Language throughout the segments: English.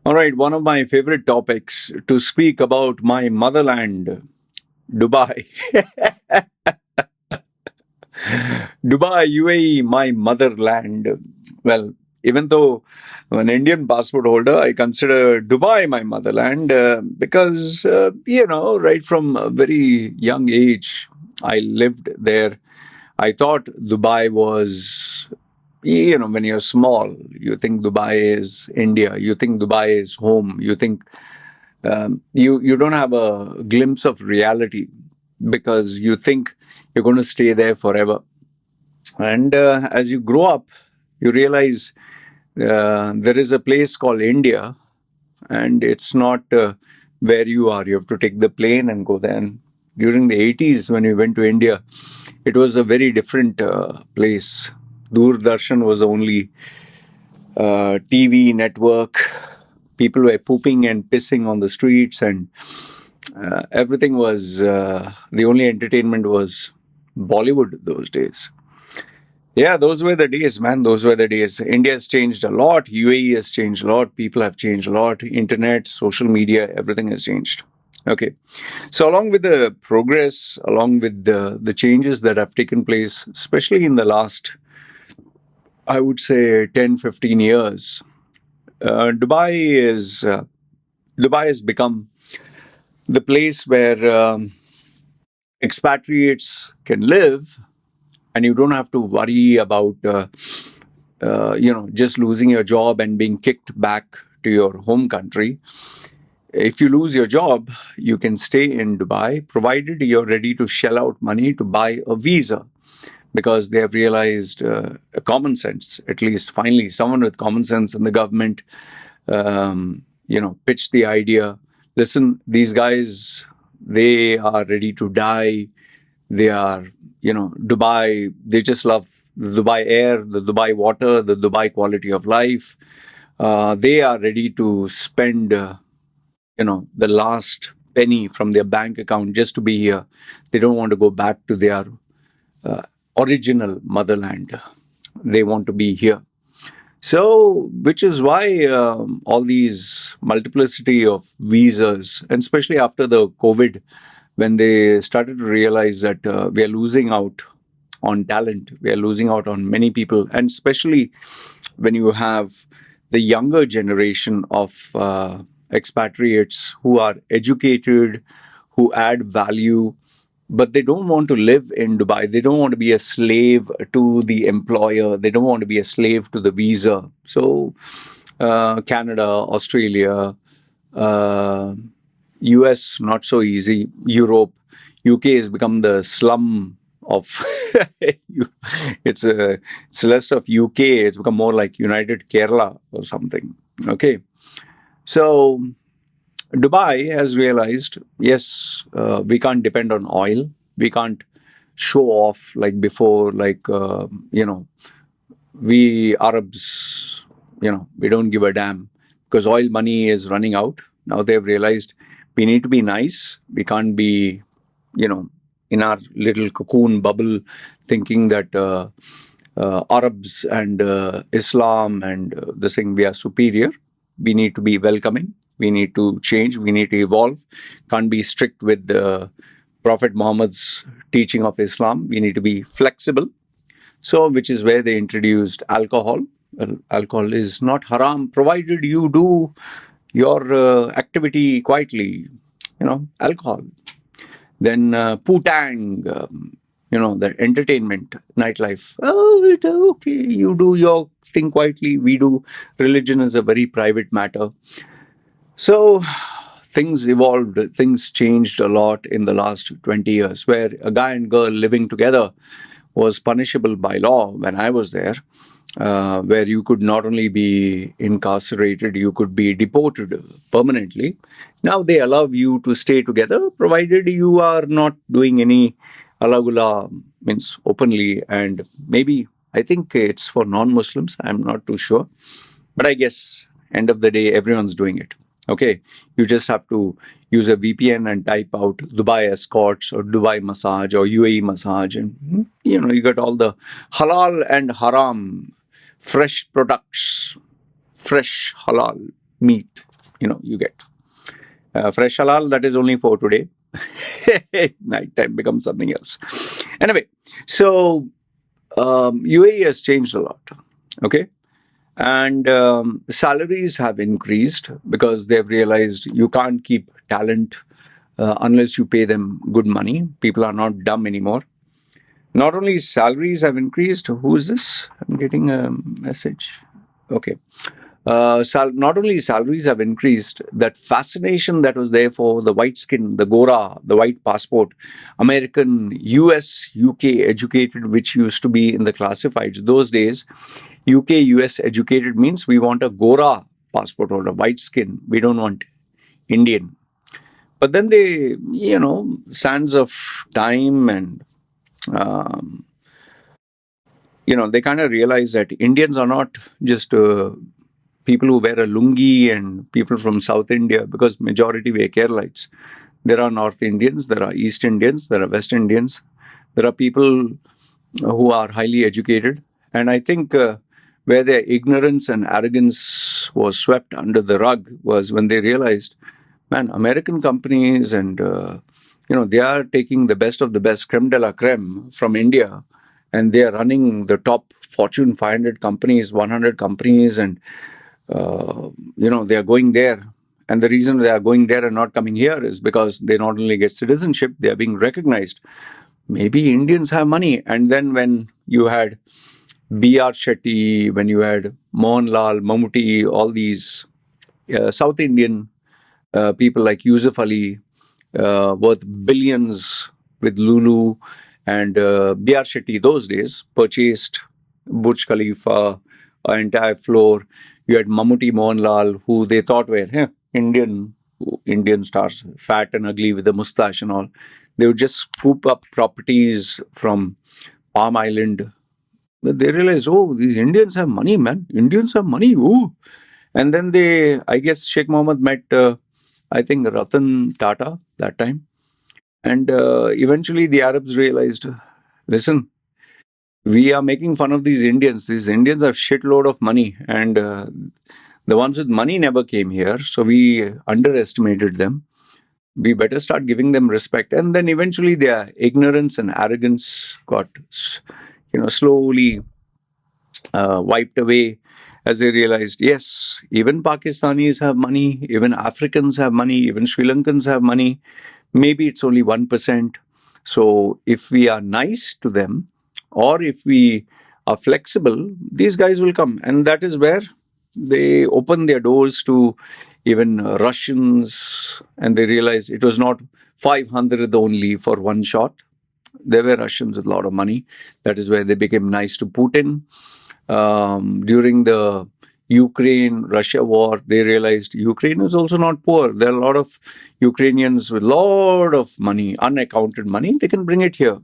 All right, one of my favorite topics to speak about my motherland, Dubai. Dubai, UAE, my motherland. Well, even though I'm an Indian passport holder, I consider Dubai my motherland because, right from a very young age, I lived there. I thought Dubai was, when you're small, you think Dubai is India, you think Dubai is home, you think you don't have a glimpse of reality because you think you're going to stay there forever. And as you grow up, you realize there is a place called India, and it's not where you are. You have to take the plane and go there. And during the 80s, when we went to India, it was a very different place. Doordarshan was the only TV network. People were pooping and pissing on the streets, and everything was the only entertainment was Bollywood those days. Yeah, those were the days, man. Those were the days. India has changed a lot. UAE has changed a lot. People have changed a lot. Internet, social media, everything has changed. Okay. So, along with the progress, along with the changes that have taken place, especially in the last, I would say, 10, 15 years, Dubai Dubai has become the place where expatriates can live, and you don't have to worry about just losing your job and being kicked back to your home country. If you lose your job, you can stay in Dubai, provided you're ready to shell out money to buy a visa, because they have realized common sense. At least finally, someone with common sense in the government, pitched the idea. Listen, these guys, they are ready to die. They are, Dubai, they just love the Dubai air, the Dubai water, the Dubai quality of life. They are ready to spend, the last penny from their bank account just to be here. They don't want to go back to their original motherland. They want to be here. So, which is why all these multiplicity of visas, and especially after the COVID, when they started to realize that we are losing out on talent, we are losing out on many people, and especially when you have the younger generation of expatriates who are educated, who add value, but they don't want to live in Dubai. They don't want to be a slave to the employer. They don't want to be a slave to the visa. So, Canada, Australia, US, not so easy. Europe, UK has become the slum of. It's less of UK. It's become more like United Kerala or something. Okay, so Dubai has realized, yes, we can't depend on oil. We can't show off like before, we Arabs, we don't give a damn because oil money is running out. Now they've realized we need to be nice. We can't be, in our little cocoon bubble thinking that Arabs and Islam and this thing, we are superior. We need to be welcoming. We need to change. We need to evolve. Can't be strict with Prophet Muhammad's teaching of Islam. We need to be flexible. So, which is where they introduced alcohol. Well, alcohol is not haram, provided you do your activity quietly. Alcohol. Then putang, the entertainment, nightlife. Oh, okay, you do your thing quietly. We do. Religion is a very private matter. So things evolved, things changed a lot in the last 20 years, where a guy and girl living together was punishable by law when I was there, where you could not only be incarcerated, you could be deported permanently. Now they allow you to stay together, provided you are not doing any alagula, means openly, and maybe, I think it's for non-Muslims, I'm not too sure. But I guess, end of the day, everyone's doing it. Okay, you just have to use a VPN and type out Dubai escorts or Dubai massage or UAE massage, and you get all the halal and haram fresh products, fresh halal meat, you get. Fresh halal, that is only for today. Nighttime becomes something else. Anyway, so UAE has changed a lot. Okay. And salaries have increased because they've realized you can't keep talent unless you pay them good money. People are not dumb anymore. Not only salaries have increased, who is this? I'm getting a message. Okay. Not only salaries have increased, that fascination that was there for the white skin, the Gora, the white passport, American, US, UK educated, which used to be in the classifieds. Those days, UK, US educated means we want a Gora passport holder, white skin. We don't want Indian. But then sands of time and um, they kind of realize that Indians are not just people who wear a lungi and people from South India, because majority wear Keralites. There are North Indians, there are East Indians, there are West Indians, there are people who are highly educated. And I think where their ignorance and arrogance was swept under the rug was when they realized, man, American companies and they are taking the best of the best, creme de la creme from India, and they are running the top Fortune 500 companies, 100 companies, and they are going there. And the reason they are going there and not coming here is because they not only get citizenship, they are being recognized. Maybe Indians have money. And then when you had B.R. Shetty, when you had Mohanlal, Mammootty, all these South Indian people like Yusuf Ali, worth billions with Lulu, and B.R. Shetty those days purchased Burj Khalifa, an entire floor. You had Mammootty, Mohanlal, who they thought were Indian stars, fat and ugly with a mustache and all. They would just scoop up properties from Palm Island. But they realized, oh, these Indians have money, man. Indians have money. Ooh. And then I guess Sheikh Mohammed met, I think, Ratan Tata that time. And eventually the Arabs realized, listen, we are making fun of these Indians. These Indians have shitload of money, and the ones with money never came here. So we underestimated them. We better start giving them respect. And then eventually their ignorance and arrogance got, slowly wiped away as they realized, yes, even Pakistanis have money, even Africans have money, even Sri Lankans have money. Maybe it's only 1%. So if we are nice to them, or if we are flexible, these guys will come. And that is where they open their doors to even Russians, and they realize it was not 500 only for one shot. There were Russians with a lot of money. That is where they became nice to Putin. During the Ukraine-Russia war, they realized Ukraine is also not poor. There are a lot of Ukrainians with a lot of money, unaccounted money. They can bring it here.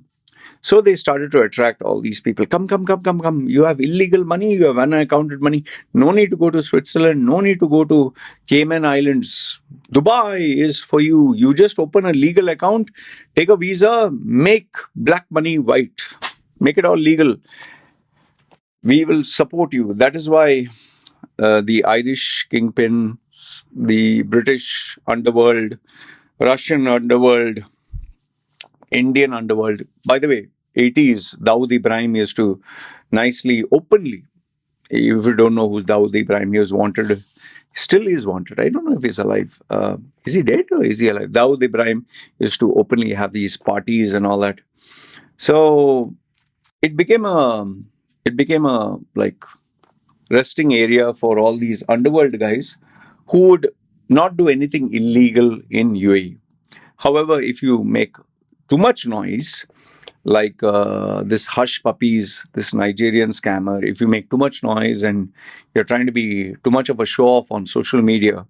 So they started to attract all these people. Come. You have illegal money, you have unaccounted money. No need to go to Switzerland, no need to go to Cayman Islands. Dubai is for you. You just open a legal account, take a visa, make black money white. Make it all legal. We will support you. That is why the Irish kingpin, the British underworld, Russian underworld, Indian underworld. By the way, 80s, Dawood Ibrahim used to nicely, openly, if you don't know who's Dawood Ibrahim, he was wanted, still is wanted. I don't know if he's alive. Is he dead or is he alive? Dawood Ibrahim used to openly have these parties and all that. So it became a like resting area for all these underworld guys who would not do anything illegal in UAE. However, if you make too much noise, like this Hush Puppies, this Nigerian scammer, if you make too much noise and you're trying to be too much of a show off on social media,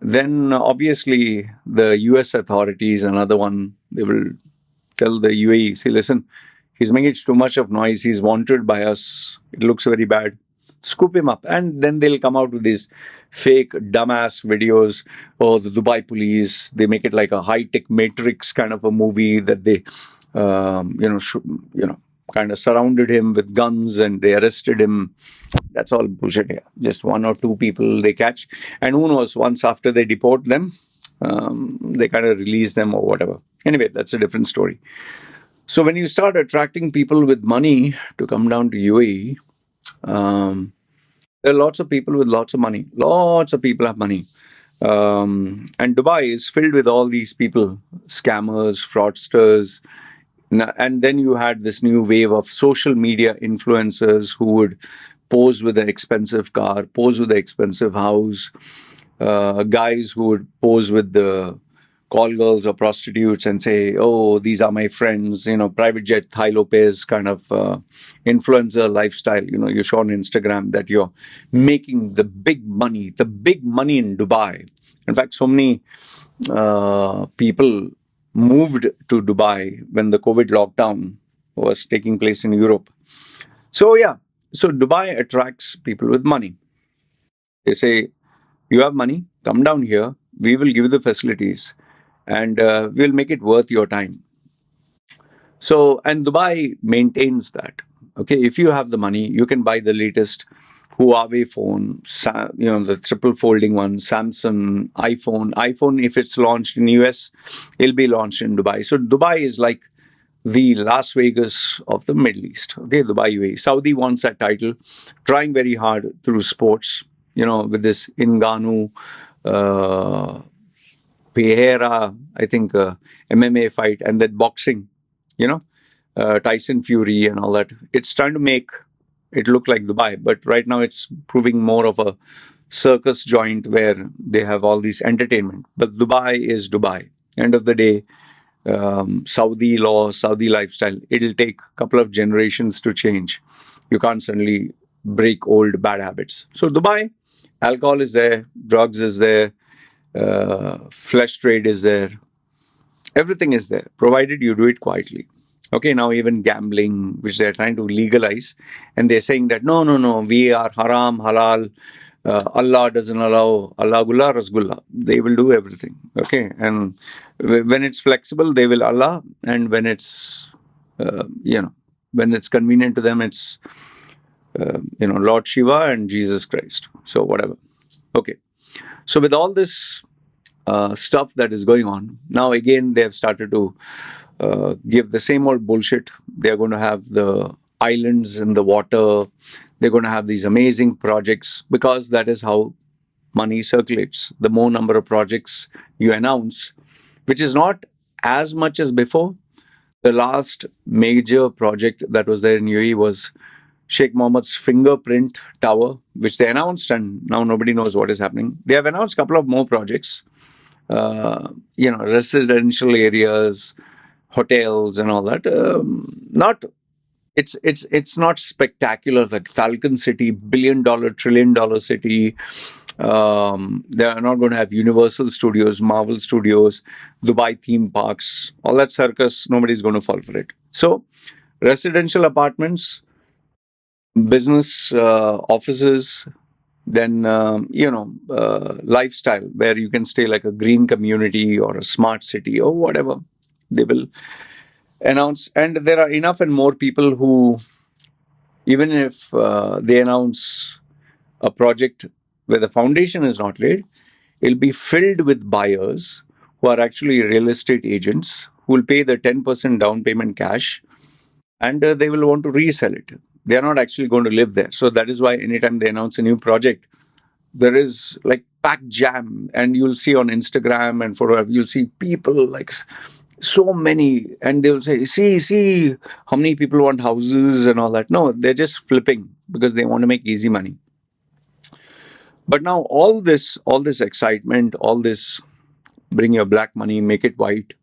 then obviously the US authorities, another one, they will tell the UAE, say, listen, he's making too much of noise, he's wanted by us, it looks very bad. Scoop him up. And then they'll come out with these fake dumbass videos. Oh, the Dubai police, they make it like a high-tech Matrix kind of a movie that they kind of surrounded him with guns and they arrested him. That's all bullshit here. Just one or two people they catch. And who knows, once after they deport them, they kind of release them or whatever. Anyway, that's a different story. So when you start attracting people with money to come down to UAE, there are lots of people with lots of money. Lots of people have money. And Dubai is filled with all these people, scammers, fraudsters. And then you had this new wave of social media influencers who would pose with an expensive car, pose with an expensive house, guys who would pose with the call girls or prostitutes and say, oh, these are my friends, private jet, Thai Lopez kind of influencer lifestyle. You show on Instagram that you're making the big money in Dubai. In fact, so many people moved to Dubai when the COVID lockdown was taking place in Europe. So Dubai attracts people with money. They say, you have money, come down here, we will give you the facilities and we'll make it worth your time. So, and Dubai maintains that. Okay, if you have the money, you can buy the latest Huawei phone, the triple folding one, Samsung, iPhone. iPhone, if it's launched in US, it'll be launched in Dubai. So Dubai is like the Las Vegas of the Middle East. Okay, Dubai, UAE. Saudi wants that title, trying very hard through sports, with this Ngannou, Pereira, I think, MMA fight, and that boxing, Tyson Fury and all that. It's trying to make it look like Dubai, but right now it's proving more of a circus joint where they have all these entertainment. But Dubai is Dubai. End of the day, Saudi law, Saudi lifestyle, it'll take a couple of generations to change. You can't suddenly break old bad habits. So Dubai, alcohol is there, drugs is there, flesh trade is there. Everything is there, provided you do it quietly. Okay, now even gambling, which they're trying to legalize, and they're saying that no, we are haram, halal, Allah doesn't allow, Allah gulla, rasgulla. They will do everything. Okay, and when it's flexible, they will Allah, and when it's, when it's convenient to them, it's, Lord Shiva and Jesus Christ. So whatever. Okay, so with all this stuff that is going on, now again they have started to give the same old bullshit. They're going to have the islands in the water. They're going to have these amazing projects because that is how money circulates. The more number of projects you announce, which is not as much as before. The last major project that was there in UAE was Sheikh Mohammed's fingerprint tower, which they announced, and now nobody knows what is happening. They have announced a couple of more projects, residential areas, hotels and all that. It's not spectacular like Falcon City, $1 billion, $1 trillion city. They are not going to have Universal Studios, Marvel Studios, Dubai theme parks, all that circus. Nobody's going to fall for it. So residential apartments, business offices, then lifestyle where you can stay like a green community or a smart city or whatever. They will announce, and there are enough and more people who, even if they announce a project where the foundation is not laid, it'll be filled with buyers who are actually real estate agents who will pay the 10% down payment cash, and they will want to resell it. They are not actually going to live there. So that is why anytime they announce a new project, there is like packed jam, and you'll see on Instagram and photo, you'll see people like so many, and they will say, see how many people want houses and all that. No, they're just flipping because they want to make easy money. But now all this excitement, all this bring your black money, make it white,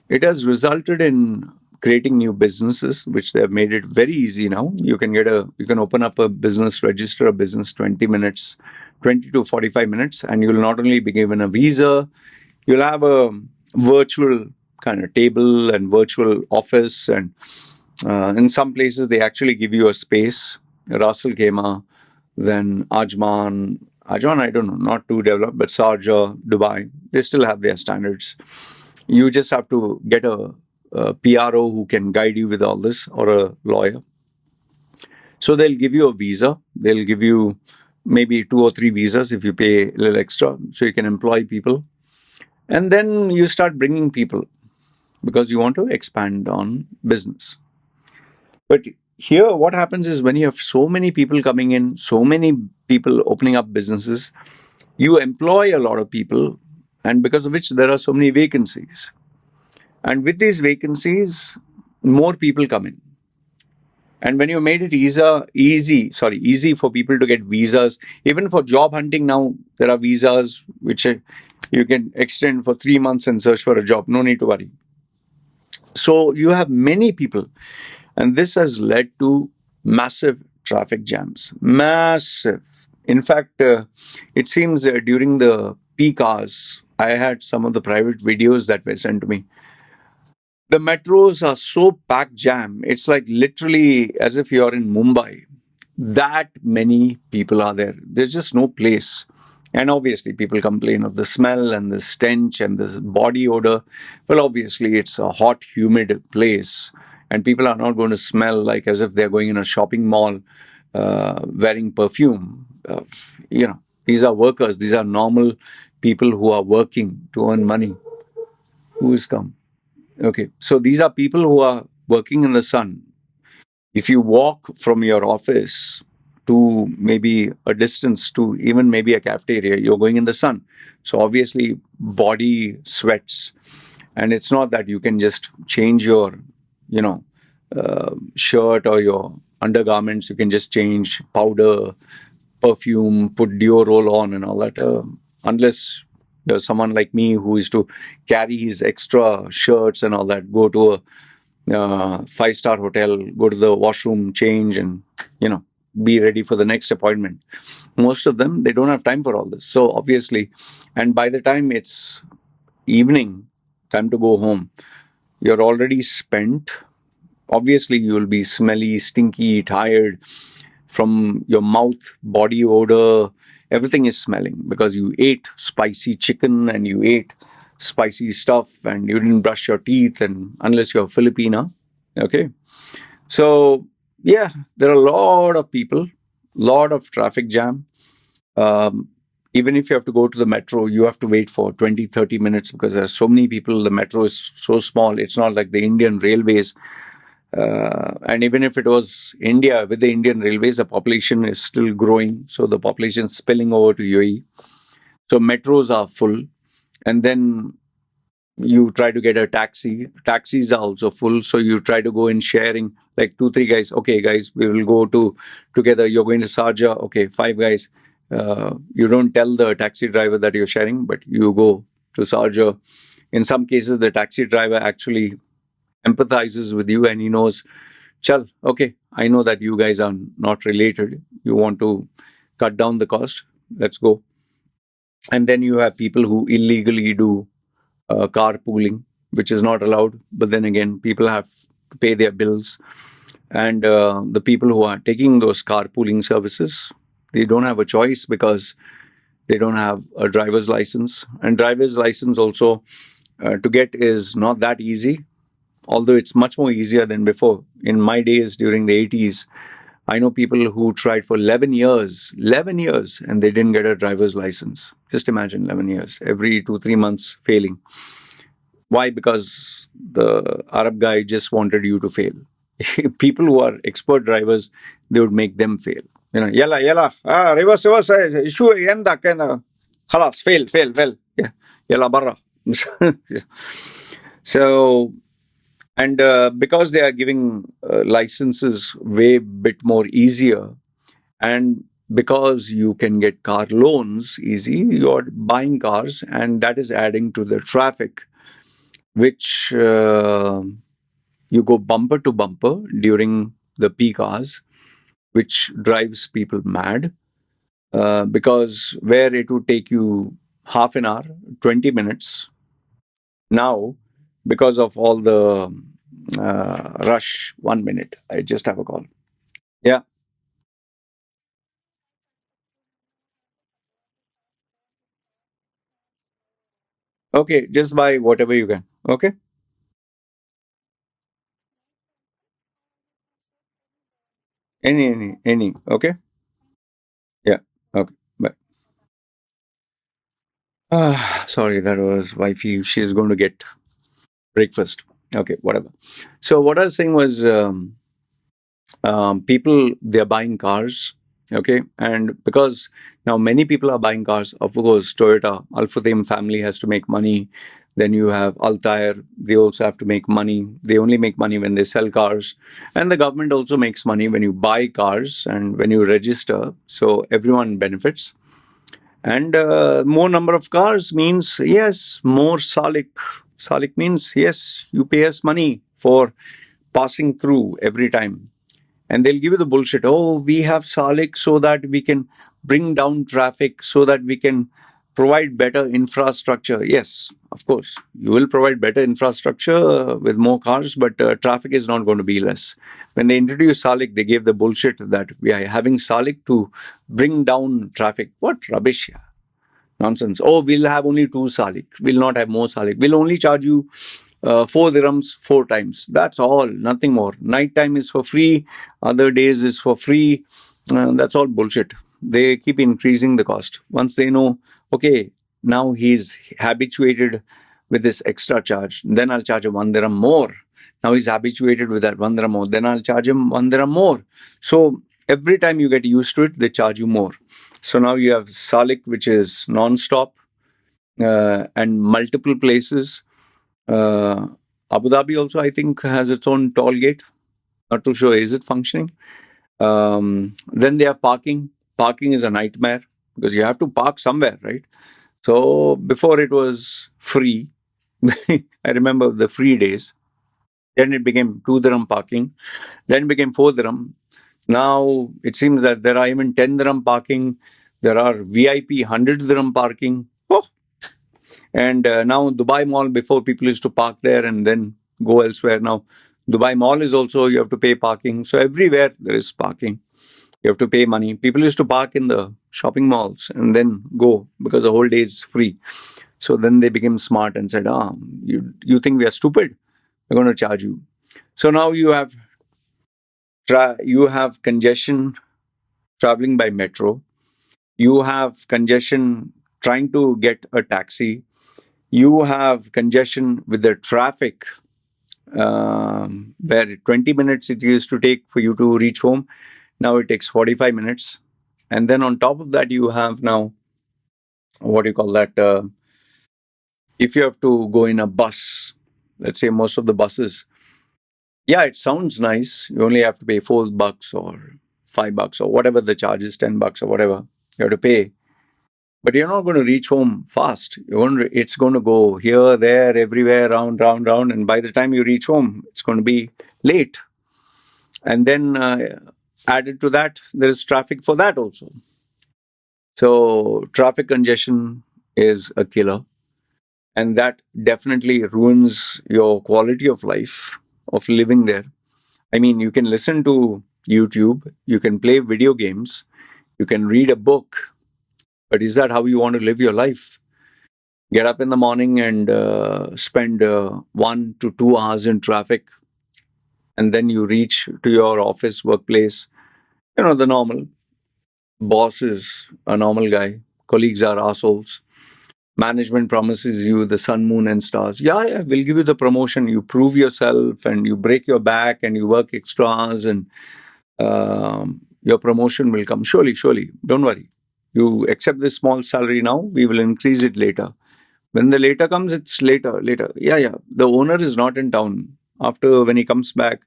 it has resulted in creating new businesses, which they have made it very easy now. You can open up a business, register a business 20 to 45 minutes, and you'll not only be given a visa, you'll have a virtual kind of table and virtual office, and in some places they actually give you a space. Ras Al Khaimah, then Ajman, I don't know, not too developed, but Sharjah, Dubai, they still have their standards. You just have to get a a PRO who can guide you with all this, or a lawyer. So they'll give you a visa. They'll give you maybe 2 or 3 visas if you pay a little extra, so you can employ people. And then you start bringing people because you want to expand on business. But here, what happens is when you have so many people coming in, so many people opening up businesses, you employ a lot of people, and because of which there are so many vacancies. And with these vacancies, more people come in. And when you made it easy for people to get visas, even for job hunting now, there are visas which you can extend for 3 months and search for a job. No need to worry. So you have many people, and this has led to massive traffic jams. Massive. In fact, it seems during the peak hours, I had some of the private videos that were sent to me. The metros are so packed jam. It's like literally as if you're in Mumbai. That many people are there. There's just no place. And obviously, people complain of the smell and the stench and the body odor. Well, obviously, it's a hot, humid place. And people are not going to smell like as if they're going in a shopping mall wearing perfume. These are workers. These are normal people who are working to earn money. Who is come? Okay. So these are people who are working in the sun. If you walk from your office to maybe a distance to even maybe a cafeteria, you're going in the sun. So obviously, body sweats. And it's not that you can just change your, shirt or your undergarments. You can just change powder, perfume, put deo roll on and all that. Unless there's someone like me who is to carry his extra shirts and all that, go to a five-star hotel, go to the washroom, change, and be ready for the next appointment. Most of them, they don't have time for all this. So obviously, and by the time it's evening, time to go home, you're already spent. Obviously, you'll be smelly, stinky, tired from your mouth, body odor. Everything is smelling because you ate spicy chicken and you ate spicy stuff and you didn't brush your teeth, and unless you're Filipina. Okay. So yeah, there are a lot of people, lot of traffic jam. Um, Even if you have to go to the metro, you have to wait for 20, 30 minutes because there's so many people. The metro is so small. It's not like the Indian railways. And even if it was India, with the Indian railways, the population is still growing. So the population is spilling over to UAE. So metros are full. And then you try to get a taxi. Taxis are also full. So you try to go in sharing, like 2, 3 guys. Okay, guys, we will go to together. You're going to Sharjah. Okay, 5 guys. You don't tell the taxi driver that you're sharing, but you go to Sharjah. In some cases, the taxi driver actually empathizes with you and he knows, chal, okay, I know that you guys are not related. You want to cut down the cost. Let's go. And then you have people who illegally do carpooling, which is not allowed. But then again, people have to pay their bills. And the people who are taking those carpooling services, they don't have a choice because they don't have a driver's license. And driver's license also to get is not that easy, although it's much more easier than before. In my days during the 80s, I know people who tried for 11 years, and they didn't get a driver's license. Just imagine 11 years, every 2, 3 months failing. Why? Because the Arab guy just wanted you to fail. People who are expert drivers, they would make them fail. Yalla, yalla, reverse, issue, yenda, kena, khalas, fail, yeah, yalla barra. So, and because they are giving licenses way bit more easier, and because you can get car loans easy, you're buying cars, and that is adding to the traffic, which you go bumper to bumper during the peak hours, which drives people mad. Because where it would take you half an hour, 20 minutes, now, because of all the rush, 1 minute. I just have a call. Yeah. Okay. Just buy whatever you can. Okay. Any. Okay. Yeah. Okay. Bye. Sorry, that was wifey. She's going to get breakfast. Okay, whatever. So what I was saying was, people, they're buying cars. Okay, and because now many people are buying cars, of course, Toyota, Al Futtaim family has to make money. Then you have Altair, they also have to make money. They only make money when they sell cars. And the government also makes money when you buy cars and when you register. So everyone benefits. And more number of cars means, yes, more Salik. Salik means, yes, you pay us money for passing through every time. And they'll give you the bullshit. Oh, we have Salik so that we can bring down traffic, so that we can provide better infrastructure. Yes, of course, you will provide better infrastructure with more cars, but traffic is not going to be less. When they introduced Salik, they gave the bullshit that we are having Salik to bring down traffic. What rubbish! Yeah. Nonsense. Oh, we'll have only two salik. We'll not have more salik. We'll only charge you 4 dirhams 4 times. That's all. Nothing more. Night time is for free. Other days is for free. That's all bullshit. They keep increasing the cost. Once they know, okay, now he's habituated with this extra charge, then I'll charge him 1 dirham more. Now he's habituated with that 1 dirham more. Then I'll charge him 1 dirham more. So every time you get used to it, they charge you more. So now you have Salik, which is non-stop, and multiple places. Uh, Abu Dhabi also, I think, has its own toll gate. Not too sure. Is it functioning? Then they have parking. Parking is a nightmare because you have to park somewhere, right? So before it was free. I remember the free days. Then it became 2 dirham parking. Then it became 4 dirham. Now it seems that there are even 10 dirham parking. There are VIP 100 dirham parking. Oh, and now Dubai Mall, before people used to park there and then go elsewhere. Now Dubai Mall is also, you have to pay parking. So everywhere there is parking. You have to pay money. People used to park in the shopping malls and then go because the whole day is free. So then they became smart and said, you think we are stupid? We're going to charge you. So now you have congestion traveling by metro. You have congestion trying to get a taxi. You have congestion with the traffic, where 20 minutes it used to take for you to reach home. Now it takes 45 minutes. And then on top of that, you have now, what do you call that? If you have to go in a bus, let's say most of the buses, yeah, it sounds nice. You only have to pay $4 or $5 or whatever the charge is, $10 or whatever you have to pay. But you're not going to reach home fast. It's going to go here, there, everywhere, round, round, round. And by the time you reach home, it's going to be late. And then added to that, there is traffic for that also. So traffic congestion is a killer. And that definitely ruins your quality of life, of living there. I mean, you can listen to YouTube, you can play video games, you can read a book, but is that how you want to live your life? Get up in the morning and spend 1 to 2 hours in traffic, and then you reach to your office, workplace. You know, the normal boss is a normal guy, colleagues are assholes. Management promises you the sun, moon, and stars. Yeah, yeah, we'll give you the promotion. You prove yourself and you break your back and you work extra hours, and your promotion will come. Surely, surely. Don't worry. You accept this small salary now, we will increase it later. When the later comes, it's later, later. Yeah, yeah. The owner is not in town. After, when he comes back,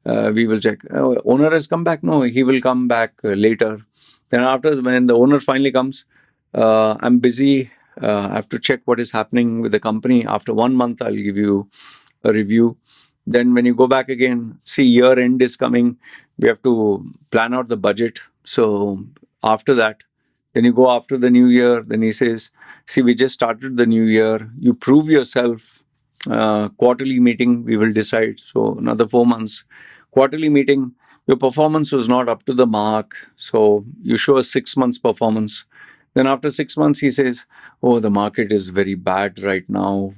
we will check. Owner has come back? No, he will come back later. Then after, when the owner finally comes, I'm busy. I have to check what is happening with the company. After 1 month, I'll give you a review. Then when you go back again, see, year end is coming. We have to plan out the budget. So after that, then you go after the new year. Then he says, see, we just started the new year. You prove yourself. Quarterly meeting, we will decide. So another 4 months. Quarterly meeting, your performance was not up to the mark. So you show a 6 months performance. Then after 6 months, he says, oh, the market is very bad right now.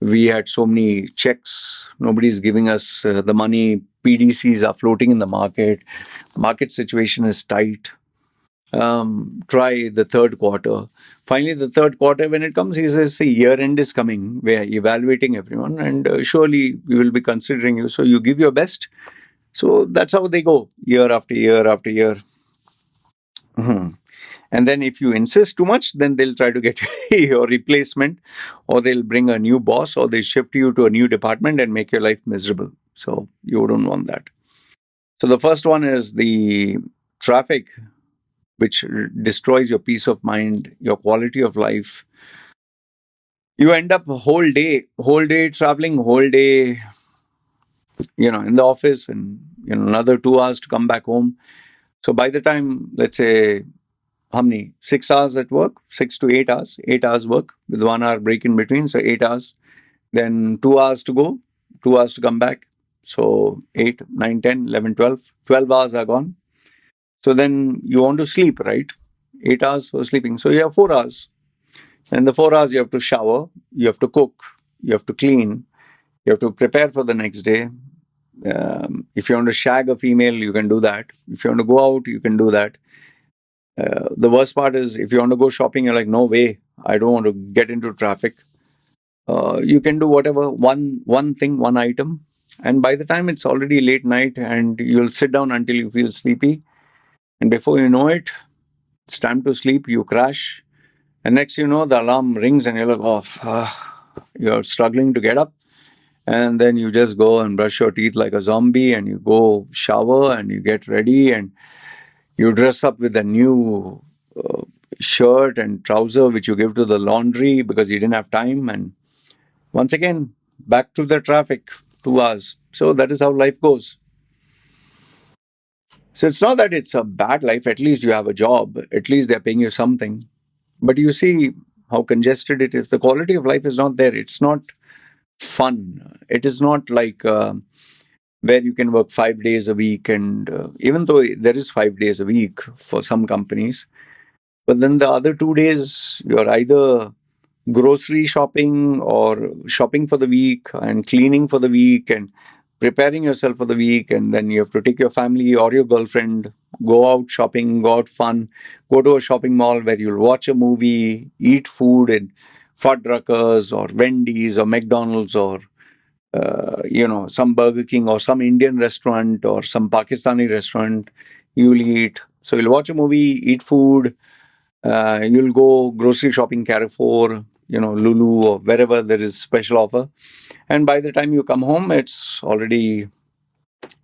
We had so many checks. Nobody's giving us the money. PDCs are floating in the market. Market situation is tight. Try the third quarter. Finally, the third quarter, when it comes, he says, see, year end is coming. We are evaluating everyone, and surely we will be considering you. So you give your best. So that's how they go, year after year after year. And then if you insist too much, then they'll try to get your replacement, or they'll bring a new boss, or they shift you to a new department and make your life miserable. So you don't want that. So the first one is the traffic, which destroys your peace of mind, your quality of life. You end up whole day traveling, whole day, in the office, and another 2 hours to come back home. So by the time, let's say, how many? 6 hours at work, 6 to 8 hours, 8 hours work with 1 hour break in between. So 8 hours, then 2 hours to go, 2 hours to come back. So 8, 9, 10, 11, 12, 12 hours are gone. So then you want to sleep, right? 8 hours for sleeping. So you have 4 hours. And the 4 hours you have to shower, you have to cook, you have to clean, you have to prepare for the next day. If you want to shag a female, you can do that. If you want to go out, you can do that. The worst part is if you want to go shopping, you're like, no way, I don't want to get into traffic. You can do whatever, one thing, one item. And by the time it's already late night and you'll sit down until you feel sleepy. And before you know it, it's time to sleep, you crash. And next you know, the alarm rings and you're like, you're struggling to get up. And then you just go and brush your teeth like a zombie and you go shower and you get ready and you dress up with a new shirt and trouser which you give to the laundry because you didn't have time. And once again, back to the traffic, 2 hours. So that is how life goes. So it's not that it's a bad life. At least you have a job. At least they're paying you something. But you see how congested it is. The quality of life is not there. It's not fun. It is not like where you can work 5 days a week. And even though there is 5 days a week for some companies, but then the other 2 days, you're either grocery shopping or shopping for the week and cleaning for the week and preparing yourself for the week. And then you have to take your family or your girlfriend, go out shopping, go out fun, go to a shopping mall where you'll watch a movie, eat food in Fuddruckers or Wendy's or McDonald's or some Burger King or some Indian restaurant or some Pakistani restaurant. You'll eat. So you'll watch a movie, eat food. You'll go grocery shopping, Carrefour, Lulu or wherever there is special offer. And by the time you come home, it's already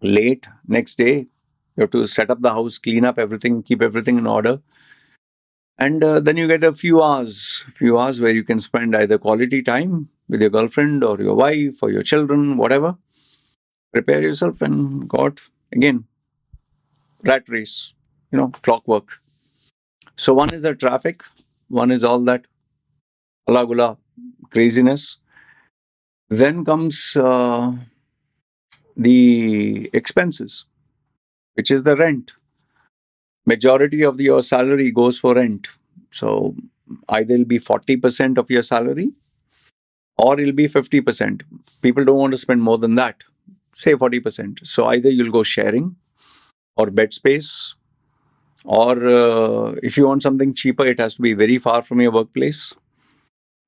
late. Next day, you have to set up the house, clean up everything, keep everything in order. And then you get a few hours where you can spend either quality time with your girlfriend or your wife or your children, whatever. Prepare yourself and go out again. Rat race, clockwork. So one is the traffic, one is all that alagula craziness. Then comes the expenses, which is the rent. Majority of your salary goes for rent. So either it'll be 40% of your salary or it'll be 50%. People don't want to spend more than that. Say 40%. So either you'll go sharing or bed space, or if you want something cheaper, it has to be very far from your workplace.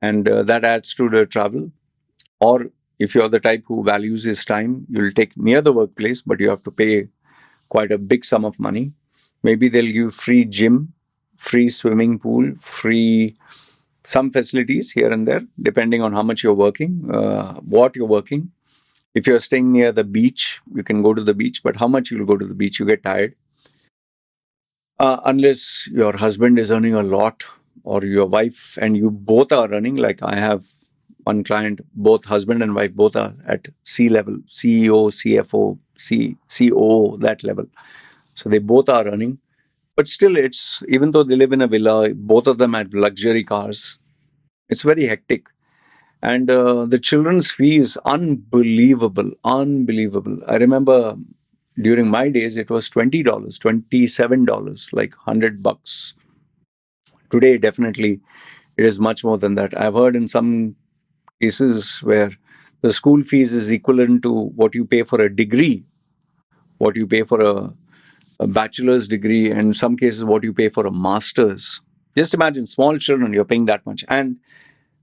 And that adds to the travel. Or if you're the type who values his time, you'll take near the workplace, but you have to pay quite a big sum of money. Maybe they'll give free gym, free swimming pool, free some facilities here and there, depending on how much you're working, what you're working. If you're staying near the beach, you can go to the beach, but how much you'll go to the beach, you get tired. Unless your husband is earning a lot or your wife and you both are earning. Like I have one client, both husband and wife, both are at C level, CEO, CFO, COO, that level. So they both are earning. But still, it's, even though they live in a villa, both of them have luxury cars. It's very hectic. And the children's fee is unbelievable. I remember during my days, it was $20, $27, like $100. Today, definitely, it is much more than that. I've heard in some cases where the school fees is equivalent to what you pay for a degree what you pay for a bachelor's degree, and in some cases, what you pay for a master's. Just imagine small children, you're paying that much. And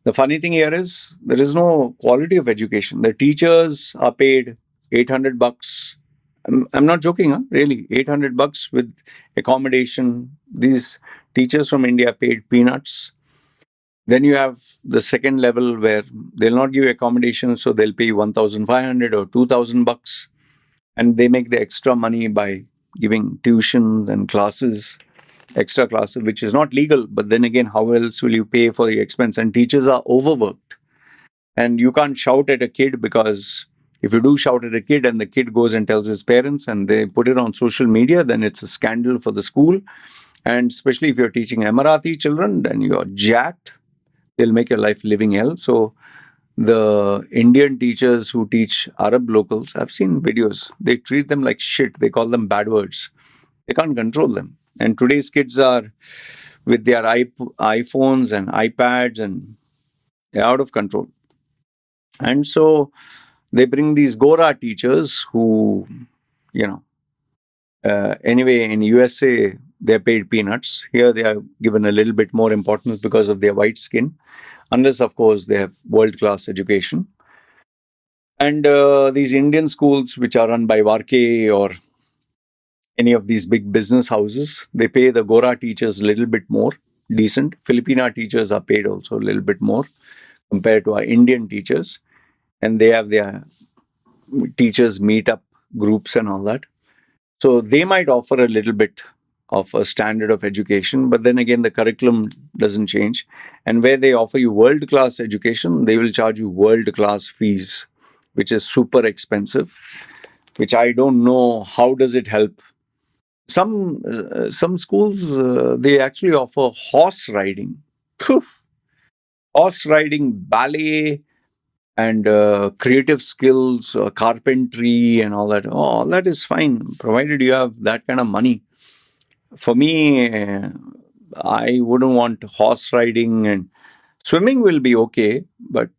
the funny thing here is there is no quality of education. The teachers are paid 800 bucks. I'm not joking, huh? Really, 800 bucks with accommodation. These teachers from India are paid peanuts. Then you have the second level where they'll not give you accommodation, so they'll pay you 1,500 or 2,000 bucks, and they make the extra money by giving tuitions and classes, extra classes, which is not legal. But then again, how else will you pay for the expense? And teachers are overworked, and you can't shout at a kid, because if you do shout at a kid and the kid goes and tells his parents and they put it on social media, then it's a scandal for the school. And especially if you're teaching Emirati children, then you're jacked. They'll make your life living hell. So the Indian teachers who teach Arab locals, I've seen videos, they treat them like shit. They call them bad words. They can't control them. And today's kids are with their iPhones and iPads, and they're out of control. And so they bring these Gora teachers who, you know, anyway, in USA, they're paid peanuts. Here, they are given a little bit more importance because of their white skin, unless, of course, they have world-class education. And these Indian schools, which are run by Varke or any of these big business houses, they pay the Gora teachers a little bit more, decent. Filipina teachers are paid also a little bit more compared to our Indian teachers. And they have their teachers meet up groups and all that. So they might offer a little bit of a standard of education, but then again, the curriculum doesn't change. And where they offer you world-class education, they will charge you world-class fees, which is super expensive, which I don't know how does it help. Some schools, they actually offer horse riding. Horse riding, ballet, and creative skills, carpentry, and all that. Oh, all that is fine, provided you have that kind of money. For me, I wouldn't want horse riding, and swimming will be okay, but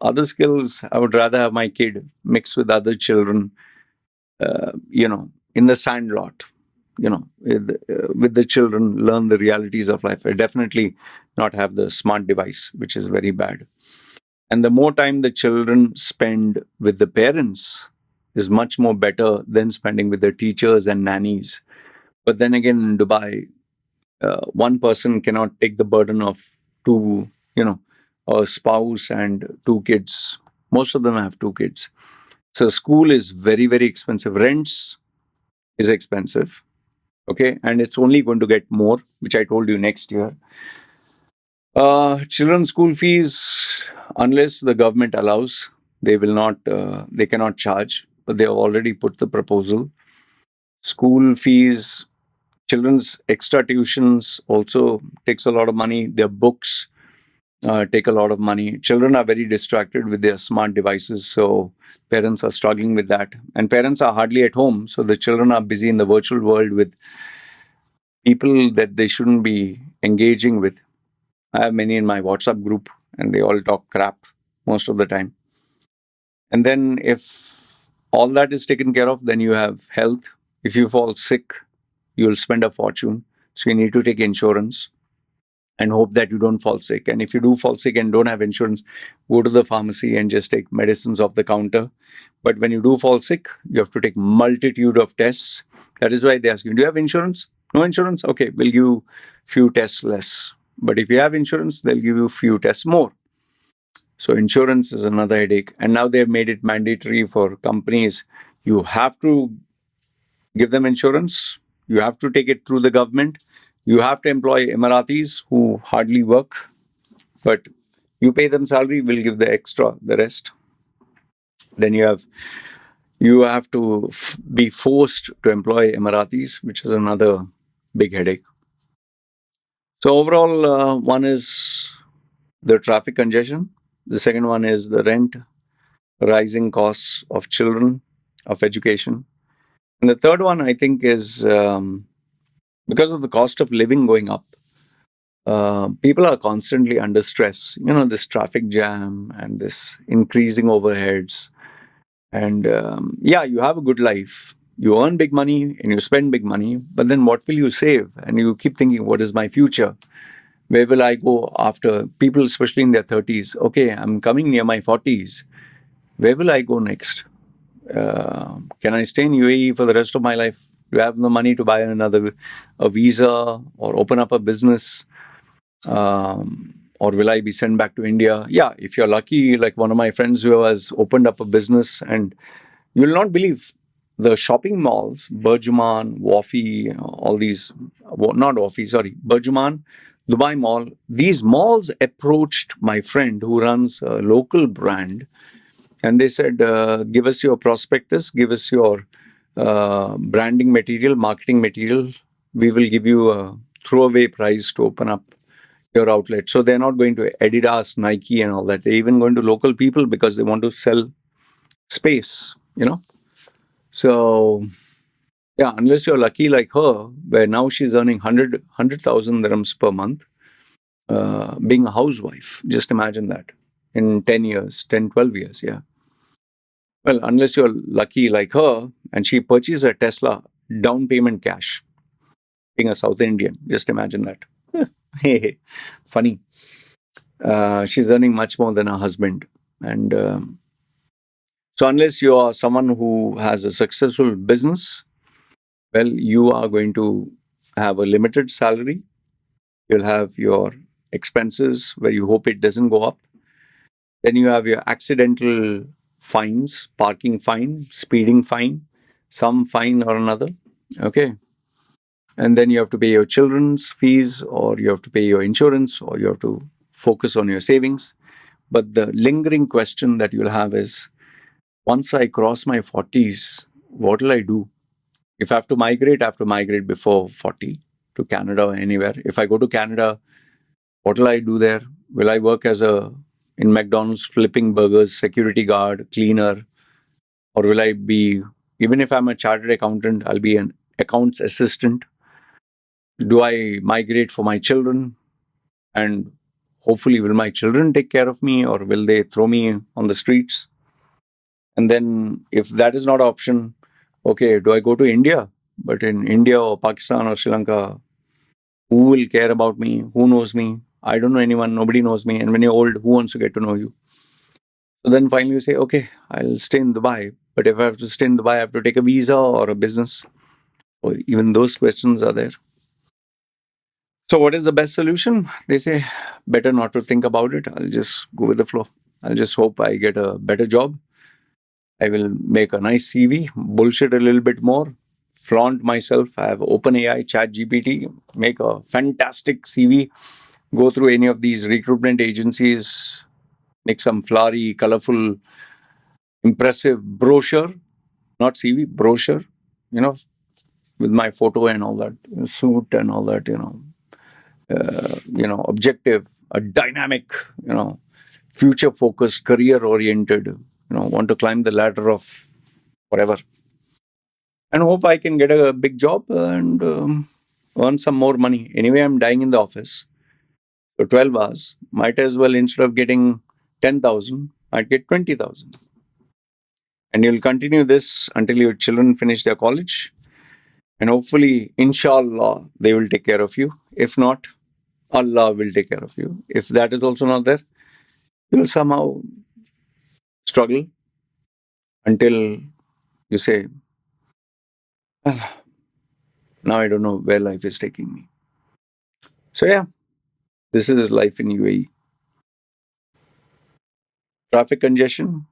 other skills, I would rather have my kid mix with other children, in the sand lot, with the children, learn the realities of life. I definitely not have the smart device, which is very bad. And the more time the children spend with the parents is much more better than spending with the teachers and nannies. But then again, in Dubai, one person cannot take the burden of two, a spouse and two kids. Most of them have two kids. So school is very, very expensive. Rents is expensive. Okay. And it's only going to get more, which I told you next year. Children's school fees, unless the government allows, they will not, they cannot charge, but they have already put the proposal. School fees, children's extra tuitions also takes a lot of money. Their books take a lot of money. Children are very distracted with their smart devices, so parents are struggling with that. And parents are hardly at home, so the children are busy in the virtual world with people that they shouldn't be engaging with. I have many in my WhatsApp group, and they all talk crap most of the time. And then if all that is taken care of, then you have health. If you fall sick, you'll spend a fortune. So you need to take insurance and hope that you don't fall sick. And if you do fall sick and don't have insurance, go to the pharmacy and just take medicines off the counter. But when you do fall sick, you have to take multitude of tests. That is why they ask you, do you have insurance? No insurance? Okay, we'll give you few tests less. But if you have insurance, they'll give you few tests more. So insurance is another headache. And now they've made it mandatory for companies. You have to give them insurance. You have to take it through the government. You have to employ Emiratis who hardly work. But you pay them salary, we'll give the extra, the rest. Then you have to be forced to employ Emiratis, which is another big headache. So overall, one is the traffic congestion. The second one is the rent, rising costs of children, of education. And the third one, I think, is because of the cost of living going up. People are constantly under stress. This traffic jam and this increasing overheads. And you have a good life. you earn big money and you spend big money, but then what will you save? And you keep thinking, what is my future? Where will I go after? People, especially in their 30s, okay, I'm coming near my 40s. Where will I go next? Can I stay in UAE for the rest of my life? Do I have the money to buy a visa or open up a business? Or will I be sent back to India? Yeah, if you're lucky, like one of my friends who has opened up a business, and you'll not believe the shopping malls, Burjuman, Wafi, all these, not Wafi, sorry, Burjuman, Dubai Mall. These malls approached my friend who runs a local brand, and they said, give us your prospectus, give us your branding material, marketing material. We will give you a throwaway price to open up your outlet. So they're not going to Adidas, Nike, and all that. They're even going to local people because they want to sell space, you know. So yeah, unless you're lucky like her, where now she's earning 100,000 dirhams per month, being a housewife. Just imagine that in 10 years, 10, 12 years. Yeah. Well, unless you're lucky like her and she purchased a Tesla down payment cash, being a South Indian, just imagine that. Hey, funny. She's earning much more than her husband. And so, unless you are someone who has a successful business, well, you are going to have a limited salary. You'll have your expenses where you hope it doesn't go up. Then you have your accidental fines, parking fine, speeding fine, some fine or another. Okay. And then you have to pay your children's fees, or you have to pay your insurance, or you have to focus on your savings. But the lingering question that you'll have is, once I cross my 40s, what will I do? If I have to migrate, I have to migrate before 40 to Canada or anywhere. If I go to Canada, what will I do there? Will I work in McDonald's flipping burgers, security guard, cleaner? Or will I be, even if I'm a chartered accountant, I'll be an accounts assistant? Do I migrate for my children? And hopefully, will my children take care of me, or will they throw me on the streets? And then, if that is not an option, okay, do I go to India? But in India or Pakistan or Sri Lanka, who will care about me? Who knows me? I don't know anyone. Nobody knows me. And when you're old, who wants to get to know you? So then finally you say, okay, I'll stay in Dubai. But if I have to stay in Dubai, I have to take a visa or a business. Or even those questions are there. So what is the best solution? They say, better not to think about it. I'll just go with the flow. I'll just hope I get a better job. I will make a nice CV, bullshit a little bit more, flaunt myself. I have OpenAI, ChatGPT, make a fantastic CV, go through any of these recruitment agencies, make some flowery, colorful, impressive brochure, not CV, brochure, you know, with my photo and all that, suit and all that, objective, a dynamic, future focused, career oriented, want to climb the ladder of whatever. And hope I can get a big job and earn some more money. Anyway, I'm dying in the office. So 12 hours, might as well, instead of getting 10,000, I'd get 20,000. And you'll continue this until your children finish their college. And hopefully, inshallah, they will take care of you. If not, Allah will take care of you. If that is also not there, you'll somehow struggle until you say, well, now I don't know where life is taking me. So yeah, this is life in UAE. Traffic congestion,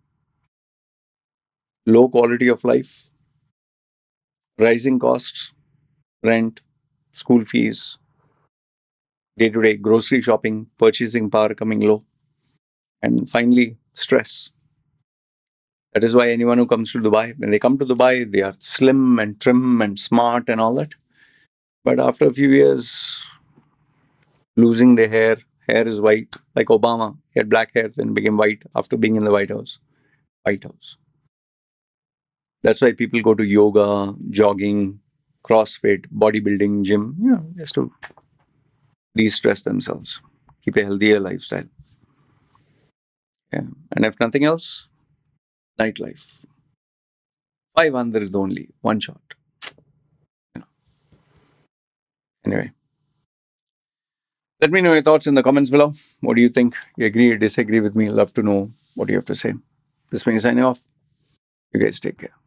low quality of life, rising costs, rent, school fees, day-to-day grocery shopping, purchasing power coming low, and finally, stress. That is why anyone who comes to Dubai, when they come to Dubai, they are slim and trim and smart and all that. But after a few years, losing their hair is white, like Obama. He had black hair, then became white after being in the White House. White House. That's why people go to yoga, jogging, CrossFit, bodybuilding, gym, just to de-stress themselves, keep a healthier lifestyle. Yeah. And if nothing else, nightlife. 500 only, one shot. You know. Anyway, let me know your thoughts in the comments below. What do you think? You agree or disagree with me? Love to know what you have to say. This is me signing off. You guys take care.